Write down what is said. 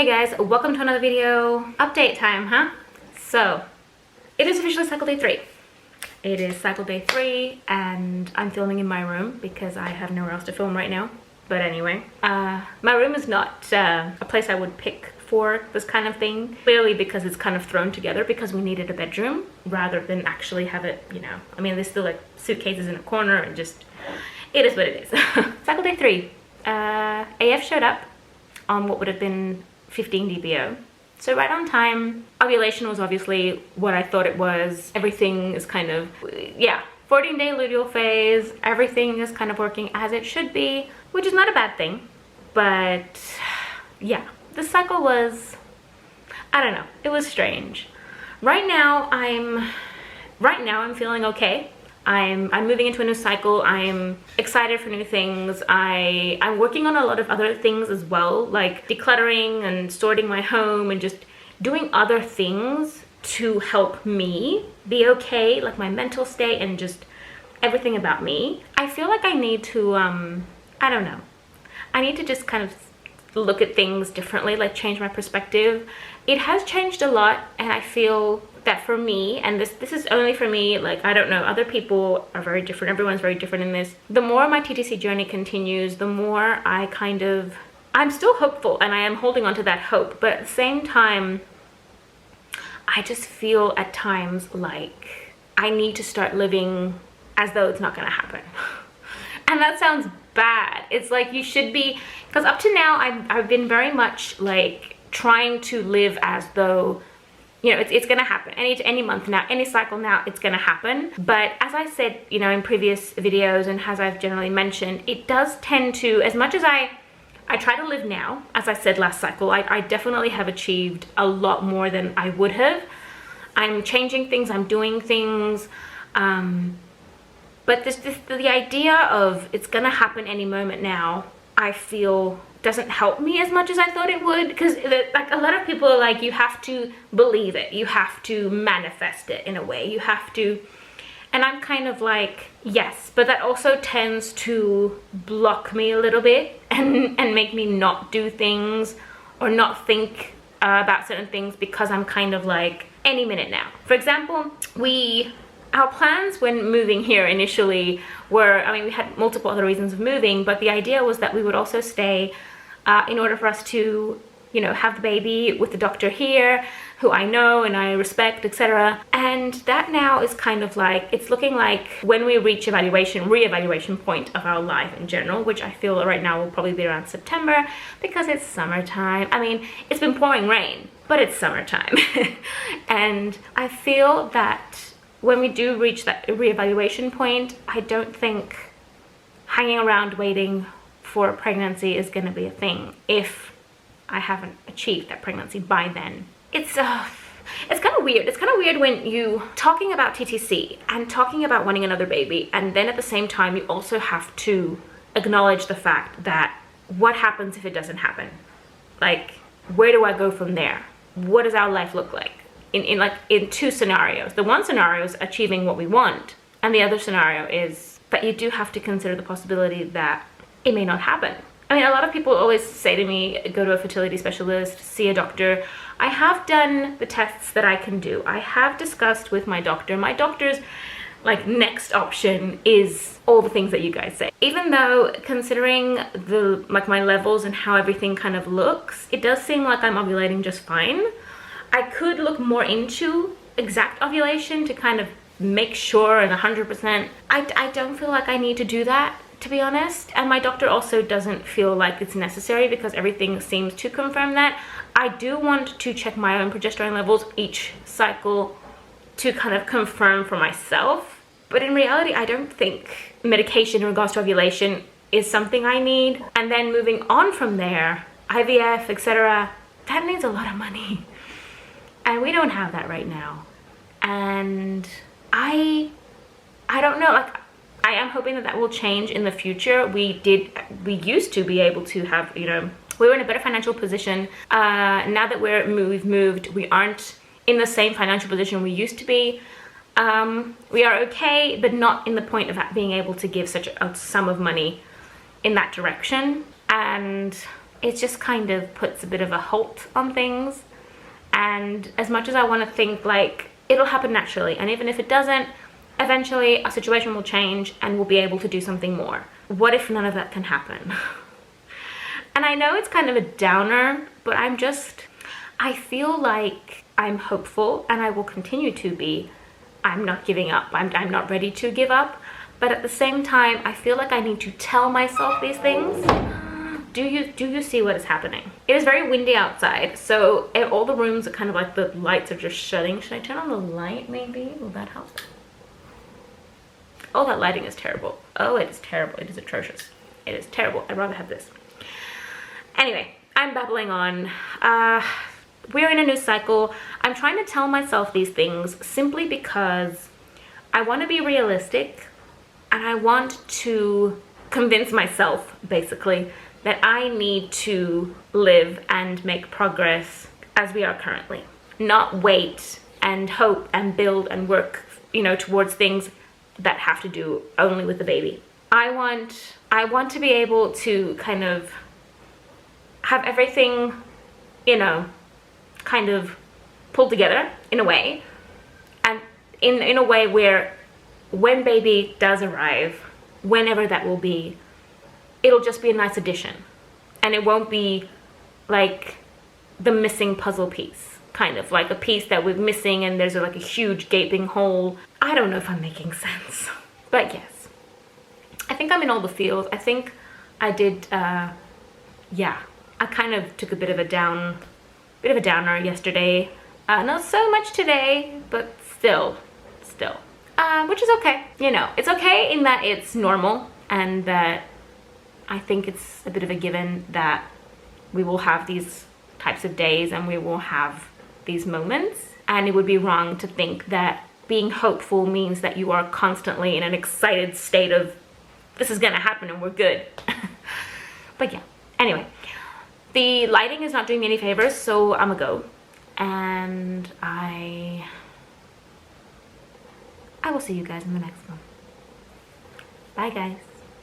Hey guys, welcome to another video. Update time, huh? So, it is officially cycle day 3. It is cycle day 3 and I'm filming in my room because I have nowhere else to film right now. But anyway, my room is not a place I would pick for this kind of thing. Clearly because it's kind of thrown together because we needed a bedroom rather than actually have it, you know. I mean, there's still like suitcases in a corner and just, it is what it is. Cycle day 3. AF showed up on what would have been 15 DBO. So right on time. Ovulation was obviously what I thought it was. Everything is kind of, yeah, 14-day luteal phase. Everything is kind of working as it should be, which is not a bad thing. But yeah, the cycle was, I don't know, it was strange. Right now I'm feeling okay. I'm moving into a new cycle. I'm excited for new things. I'm working on a lot of other things as well, like decluttering and sorting my home and just doing other things to help me be okay, like my mental state and just everything about me. I feel like I need to, I don't know. I need to just kind of look at things differently, like change my perspective. It has changed a lot and I feel that for me, and this is only for me, like I don't know, other people are very different, everyone's very different in this. The more my TTC journey continues, the more I'm still hopeful and I am holding on to that hope, but at the same time I just feel at times like I need to start living as though it's not gonna happen. And that sounds bad. It's like you should be, because up to now I've been very much like trying to live as though, you know, it's gonna happen any month now, any cycle now, it's gonna happen. But as I said, you know, in previous videos and as I've generally mentioned, it does tend to, as much as I try to live now, as I said last cycle, I definitely have achieved a lot more than I would have. I'm changing things, I'm doing things, but the idea of it's gonna happen any moment now, I feel doesn't help me as much as I thought it would, because like a lot of people are like, you have to believe it, you have to manifest it in a way, you have to, and I'm kind of like, yes, but that also tends to block me a little bit and make me not do things or not think about certain things because I'm kind of like, any minute now. For example, our plans when moving here initially were, I mean, we had multiple other reasons of moving, but the idea was that we would also stay in order for us to, you know, have the baby with the doctor here, who I know and I respect, etc. And that now is kind of like, it's looking like when we reach re-evaluation point of our life in general, which I feel right now will probably be around September because it's summertime. I mean, it's been pouring rain, but it's summertime. And I feel that when we do reach that re-evaluation point, I don't think hanging around waiting for a pregnancy is going to be a thing if I haven't achieved that pregnancy by then. It's kind of weird. It's kind of weird when you talking about TTC and talking about wanting another baby, and then at the same time you also have to acknowledge the fact that what happens if it doesn't happen? Like, where do I go from there? What does our life look like? In two scenarios. The one scenario is achieving what we want, and the other scenario is that you do have to consider the possibility that it may not happen. I mean, a lot of people always say to me, go to a fertility specialist, see a doctor. I have done the tests that I can do. I have discussed with my doctor. My doctor's like next option is all the things that you guys say. Even though considering the like my levels and how everything kind of looks, it does seem like I'm ovulating just fine. I could look more into exact ovulation to kind of make sure and 100%. I don't feel like I need to do that, to be honest. And my doctor also doesn't feel like it's necessary because everything seems to confirm that. I do want to check my own progesterone levels each cycle to kind of confirm for myself. But in reality, I don't think medication in regards to ovulation is something I need. And then moving on from there, IVF, etc., that needs a lot of money. And we don't have that right now. And I don't know, like, I am hoping that will change in the future. We used to be able to have, you know, we were in a better financial position. Now that we've moved, we aren't in the same financial position we used to be. We are okay, but not in the point of being able to give such a sum of money in that direction. And it just kind of puts a bit of a halt on things. And as much as I want to think like it'll happen naturally, and even if it doesn't, eventually our situation will change and we'll be able to do something more. What if none of that can happen? And I know it's kind of a downer, but I feel like I'm hopeful, and I will continue to be. I'm not giving up. I'm not ready to give up. But at the same time, I feel like I need to tell myself these things. Do you see what is happening? It is very windy outside, so all the rooms are kind of like the lights are just shutting. Should I turn on the light maybe? Will that help? Oh, that lighting is terrible. Oh, it is terrible. It is atrocious. It is terrible. I'd rather have this. Anyway, I'm babbling on. We're in a new cycle. I'm trying to tell myself these things simply because I want to be realistic, and I want to convince myself, basically, that I need to live and make progress as we are currently. Not wait and hope and build and work, you know, towards things that have to do only with the baby. I want to be able to kind of have everything, you know, kind of pulled together in a way, and in a way where when baby does arrive, whenever that will be, it'll just be a nice addition, and it won't be like the missing puzzle piece, kind of like a piece that we're missing and there's like a huge gaping hole. I don't know if I'm making sense, but yes, I think I'm in all the feels. I think I did, yeah, I kind of took a bit of a downer yesterday. Not so much today, but still, which is okay. You know, it's okay in that it's normal, and that I think it's a bit of a given that we will have these types of days and we will have these moments. And it would be wrong to think that being hopeful means that you are constantly in an excited state of this is gonna happen and we're good. But yeah, anyway, the lighting is not doing me any favors, so I'm gonna go. And I will see you guys in the next one. Bye guys.